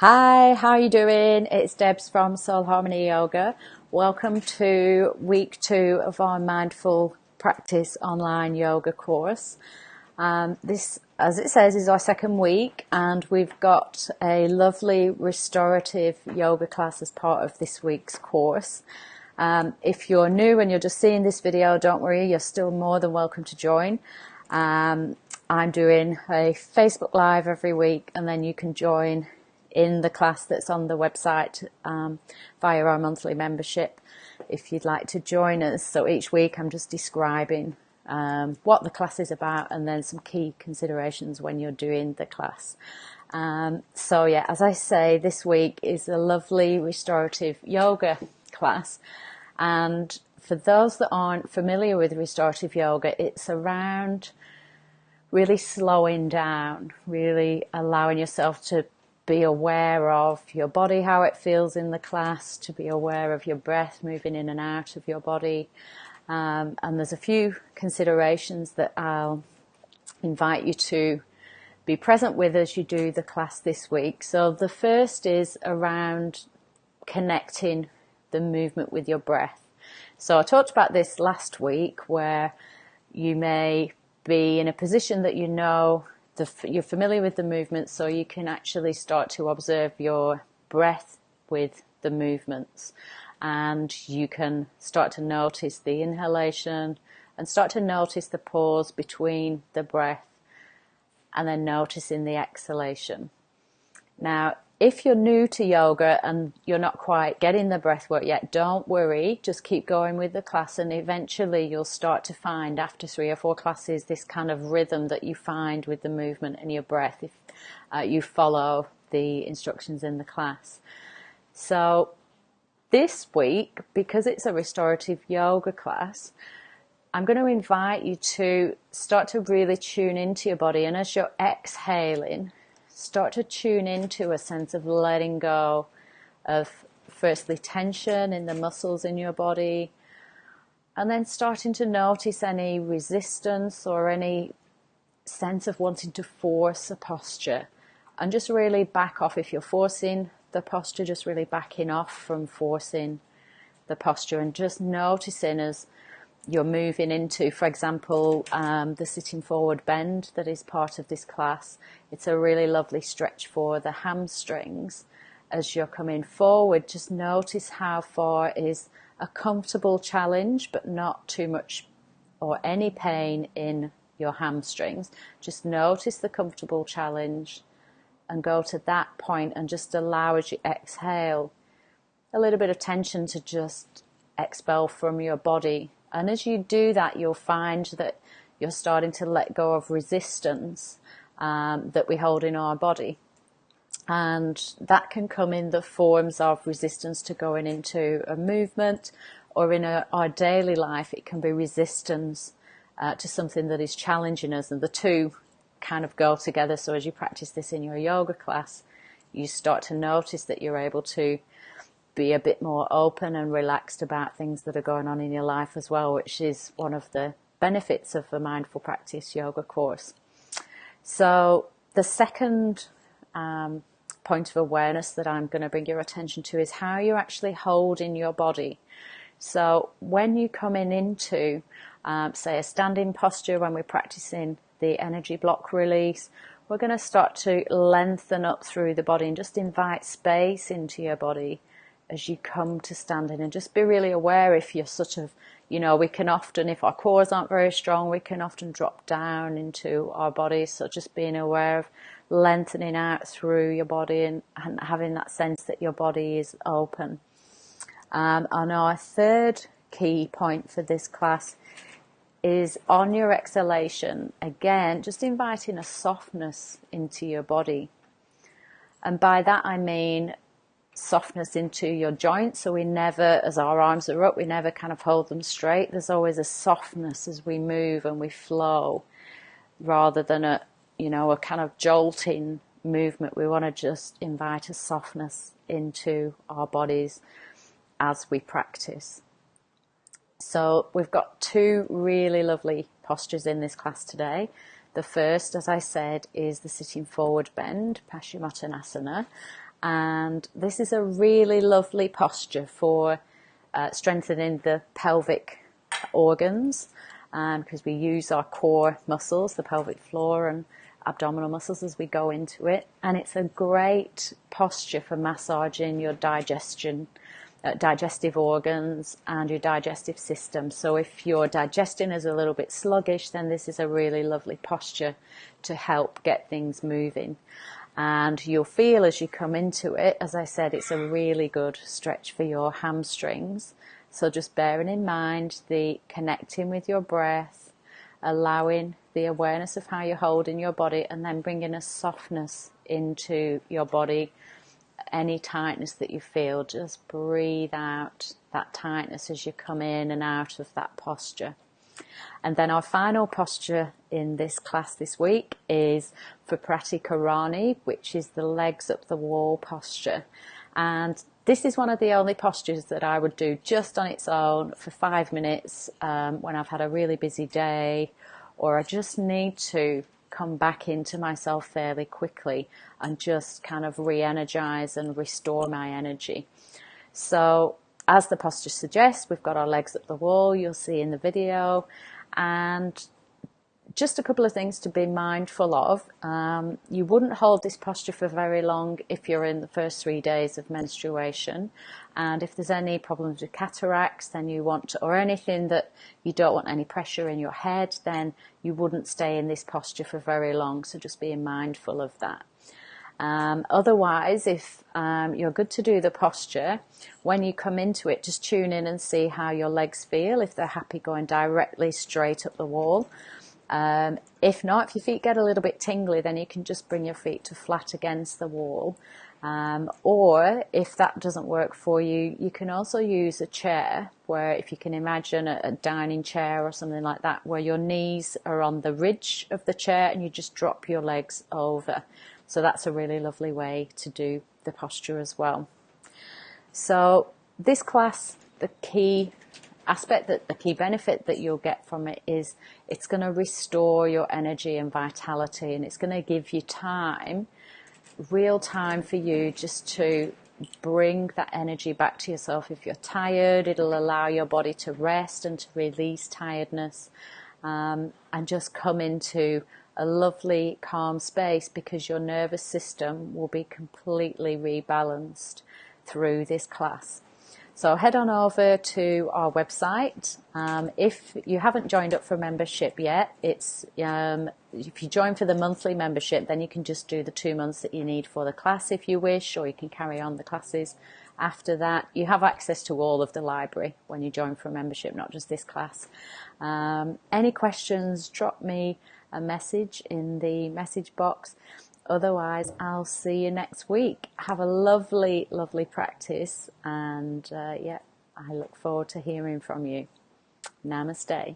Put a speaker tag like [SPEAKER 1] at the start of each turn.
[SPEAKER 1] Hi, how are you doing? It's Debs from Soul Harmony Yoga. Welcome to week 2 of our Mindful Practice online yoga course. This, as it says, is our second week, and we've got a lovely restorative yoga class as part of this week's course. If you're new and you're just seeing this video, don't worry, you're still more than welcome to join. I'm doing a Facebook Live every week, and then you can join in the class that's on the website via our monthly membership if you'd like to join us. So each week I'm just describing what the class is about and then some key considerations when you're doing the class. So yeah, as I say, this week is a lovely restorative yoga class, and for those that aren't familiar with restorative yoga, it's around really slowing down, really allowing yourself to be aware of your body, how it feels in the class, to be aware of your breath moving in and out of your body. And there's a few considerations that I'll invite you to be present with as you do the class this week. So the first is around connecting the movement with your breath. So I talked about this last week, where you may be in a position that you know you're familiar with the movement, so you can actually start to observe your breath with the movements, and you can start to notice the inhalation and start to notice the pause between the breath, and then noticing the exhalation. Now, if you're new to yoga and you're not quite getting the breath work yet, don't worry, just keep going with the class, and eventually you'll start to find, after 3 or 4 classes, this kind of rhythm that you find with the movement and your breath if you follow the instructions in the class. So this week, because it's a restorative yoga class, I'm going to invite you to start to really tune into your body, and as you're exhaling, start to tune into a sense of letting go of, firstly, tension in the muscles in your body, and then starting to notice any resistance or any sense of wanting to force a posture, and just really back off. If you're forcing the posture, just really backing off from forcing the posture, and just noticing as you're moving into, for example, the sitting forward bend that is part of this class. It's a really lovely stretch for the hamstrings. As you're coming forward, just notice how far is a comfortable challenge, but not too much or any pain in your hamstrings. Just notice the comfortable challenge and go to that point, and just allow, as you exhale, a little bit of tension to just expel from your body. And as you do that, you'll find that you're starting to let go of resistance that we hold in our body. And that can come in the forms of resistance to going into a movement, or in our daily life, it can be resistance to something that is challenging us. And the two kind of go together. So as you practice this in your yoga class, you start to notice that you're able to be a bit more open and relaxed about things that are going on in your life as well, which is one of the benefits of the Mindful Practice yoga course. So the second point of awareness that I'm going to bring your attention to is how you're actually holding your body. So when you come into, say, a standing posture, when we're practicing the energy block release, we're going to start to lengthen up through the body and just invite space into your body as you come to standing, and just be really aware if you're sort of, we can often, if our cores aren't very strong, we can often drop down into our bodies. So just being aware of lengthening out through your body and having that sense that your body is open. And our third key point for this class is on your exhalation, again, just inviting a softness into your body. And by that I mean softness into your joints. So we never, as our arms are up, we never kind of hold them straight. There's always a softness as we move and we flow, rather than a kind of jolting movement. We want to just invite a softness into our bodies as we practice. So we've got 2 really lovely postures in this class today. The first, as I said, is the sitting forward bend, Paschimottanasana. And this is a really lovely posture for strengthening the pelvic organs, because we use our core muscles, the pelvic floor and abdominal muscles, as we go into it. And it's a great posture for massaging your digestive organs and your digestive system. So if your digestion is a little bit sluggish, then this is a really lovely posture to help get things moving. And you'll feel as you come into it, as I said, it's a really good stretch for your hamstrings. So just bearing in mind the connecting with your breath, allowing the awareness of how you're holding your body, and then bringing a softness into your body. Any tightness that you feel, just breathe out that tightness as you come in and out of that posture. And then our final posture in this class this week is for Pratikarani, which is the legs up the wall posture. And this is one of the only postures that I would do just on its own for 5 minutes when I've had a really busy day, or I just need to come back into myself fairly quickly and just kind of re-energize and restore my energy. So as the posture suggests, we've got our legs up the wall, you'll see in the video, and just a couple of things to be mindful of. You wouldn't hold this posture for very long if you're in the first 3 days of menstruation, and if there's any problems with cataracts, then you want to, or anything that you don't want any pressure in your head, then you wouldn't stay in this posture for very long, so just being mindful of that. Otherwise, if you're good to do the posture, when you come into it, just tune in and see how your legs feel, if they're happy going directly straight up the wall. If not, if your feet get a little bit tingly, then you can just bring your feet to flat against the wall. Or if that doesn't work for you, you can also use a chair, where if you can imagine a dining chair or something like that, where your knees are on the ridge of the chair and you just drop your legs over. So that's a really lovely way to do the posture as well. So this class, the key aspect, that the key benefit that you'll get from it is it's going to restore your energy and vitality, and it's going to give you time, real time for you just to bring that energy back to yourself. If you're tired, it'll allow your body to rest and to release tiredness, and just come into a lovely calm space, because your nervous system will be completely rebalanced through this class. So head on over to our website. If you haven't joined up for membership yet, it's if you join for the monthly membership, then you can just do the 2 months that you need for the class if you wish, or you can carry on the classes after that. You have access to all of the library when you join for a membership, not just this class. Any questions, drop me a message in the message box. Otherwise, I'll see you next week. Have a lovely, lovely practice, and I look forward to hearing from you. Namaste.